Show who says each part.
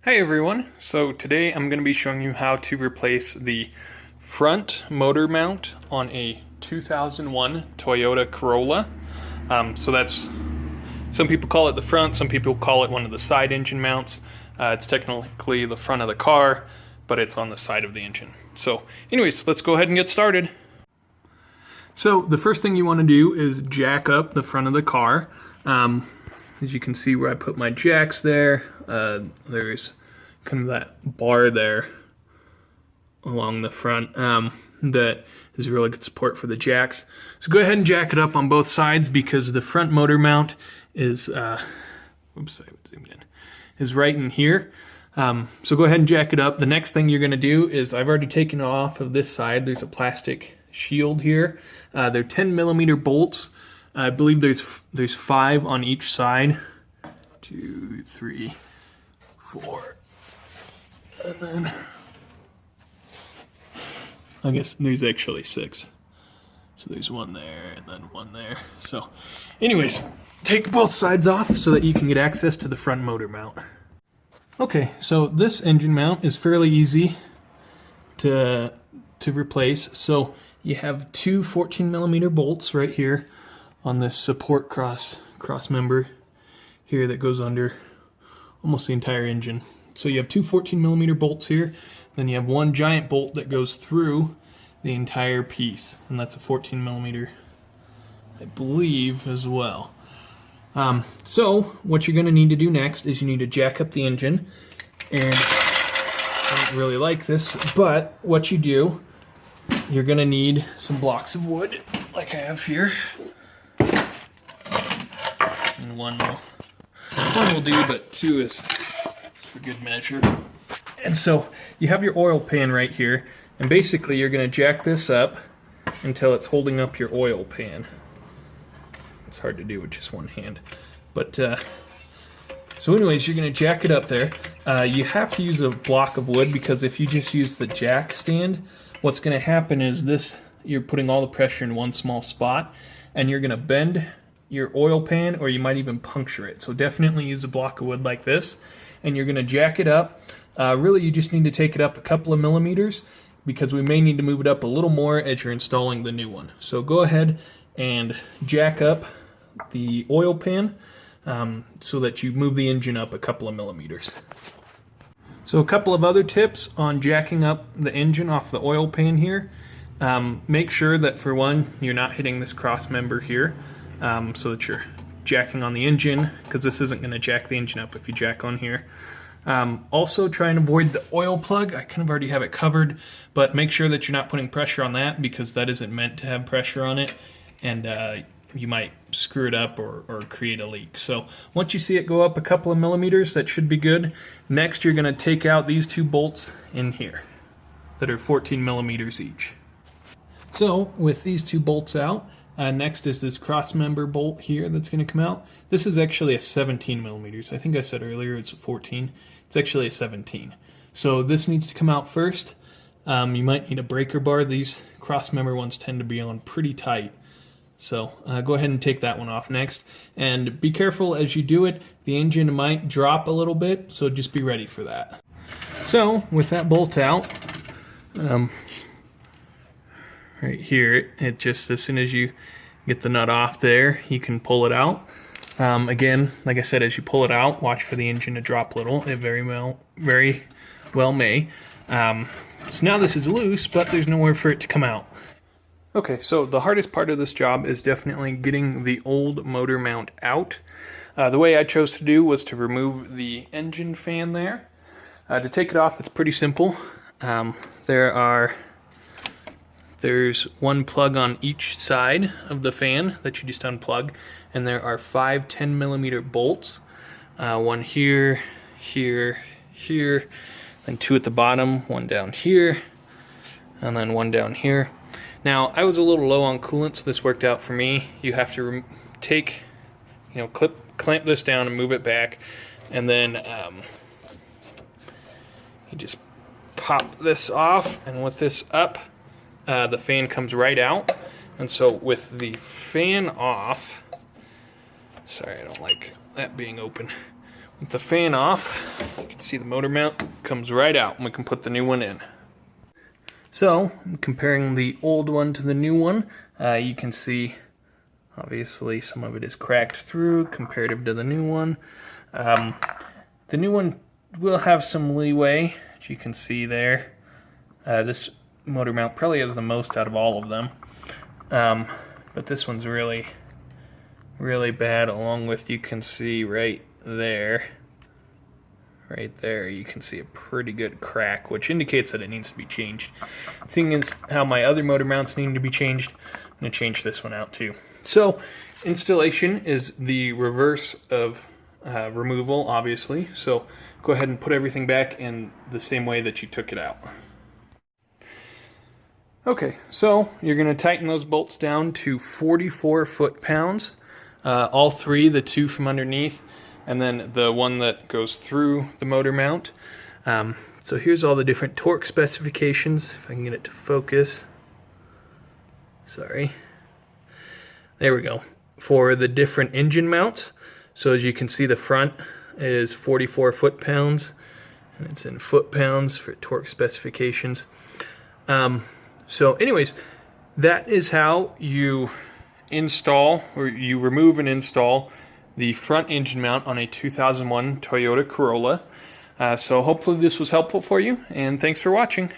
Speaker 1: Hi everyone, so today I'm going to be showing you how to replace the front motor mount on a 2001 Toyota Corolla. So that's, some people call it the front, some people call it one of the side engine mounts. It's technically the front of the car, but it's on the side of the engine. So anyways, let's go ahead and get started. So the first thing you want to do is jack up the front of the car. As you can see where I put my jacks there, there's kind of that bar there along the front that is really good support for the jacks. So go ahead and jack it up on both sides because the front motor mount is, is right in here. So go ahead and jack it up. The next thing you're going to do is, I've already taken it off of this side. There's a plastic shield here. They're 10mm bolts. I believe there's 5 on each side. 2, 3, 4, and then I guess there's actually 6. So there's 1 there and then 1 there. So anyways, take both sides off so that you can get access to the front motor mount. Okay, so this engine mount is fairly easy to replace. So you have 2 14mm bolts right here on this support cross member here that goes under almost the entire engine. So you have 2 14mm bolts here, then you have 1 giant bolt that goes through the entire piece, and that's a 14mm, I believe, as well. So what you're going to need to do next is you need to jack up the engine, and I don't really like this, but what you do, you're going to need some blocks of wood like I have here. And one will do, but 2 is for good measure. And so you have your oil pan right here, and basically you're going to jack this up until it's holding up your oil pan. It's hard to do with just one hand, but so anyways, you're going to jack it up there. You have to use a block of wood because if you just use the jack stand, what's going to happen is this: you're putting all the pressure in one small spot, and you're going to bend your oil pan, or you might even puncture it. So definitely use a block of wood like this, and you're going to jack it up. Really, you just need to take it up a couple of millimeters because we may need to move it up a little more as you're installing the new one. So go ahead and jack up the oil pan so that you move the engine up a couple of millimeters. So a couple of other tips on jacking up the engine off the oil pan here. Make sure that, for one, you're not hitting this cross member here. So that you're jacking on the engine, because this isn't going to jack the engine up if you jack on here. Also try and avoid the oil plug. I kind of already have it covered, but make sure that you're not putting pressure on that because that isn't meant to have pressure on it, and you might screw it up or create a leak. So once you see it go up a couple of millimeters, that should be good. Next, you're going to take out these 2 bolts in here that are 14mm each. So with these 2 bolts out, next is this cross-member bolt here that's going to come out. This is actually a 17mm. I think I said earlier it's a 14. It's actually a 17. So this needs to come out first. You might need a breaker bar. These cross-member ones tend to be on pretty tight. So go ahead and take that one off next. And be careful as you do it. The engine might drop a little bit, so just be ready for that. So with that bolt out, right here, it just, as soon as you get the nut off there, you can pull it out. Again, like I said, as you pull it out, watch for the engine to drop a little. It very well may. So now this is loose, but there's nowhere for it to come out. Okay, so the hardest part of this job is definitely getting the old motor mount out. The way I chose to do was to remove the engine fan there. To take it off, it's pretty simple. There's 1 plug on each side of the fan that you just unplug, and there are 5 10mm bolts. 1 here, here, here, then 2 at the bottom, 1 down here, and then 1 down here. Now, I was a little low on coolant, so this worked out for me. You have to clamp this down and move it back, and then you just pop this off, and with this up, the fan comes right out. And so with the fan off, sorry, I don't like that being open. With the fan off, you can See, the motor mount comes right out and we can put the new one in. So, comparing the old one to the new one, you can see obviously some of it is cracked through comparative to the new one. The new one will have some leeway, as you can see there. This motor mount probably has the most out of all of them. But this one's really bad, along with, you can see right there, you can see a pretty good crack, which indicates that it needs to be changed. Seeing as how my other motor mounts need to be changed, I'm going to change this one out too. So, installation is the reverse of removal, obviously. So, go ahead and put everything back in the same way that you took it out. Okay, so you're going to tighten those bolts down to 44 foot-pounds. All three, the two from underneath, and then the one that goes through the motor mount. So here's all the different torque specifications, if I can get it to focus. Sorry. There we go. For the different engine mounts, so as you can see, the front is 44 foot-pounds, and it's in foot-pounds for torque specifications. So anyways, that is how you install, or you remove and install, the front engine mount on a 2001 Toyota Corolla. So hopefully this was helpful for you, and thanks for watching.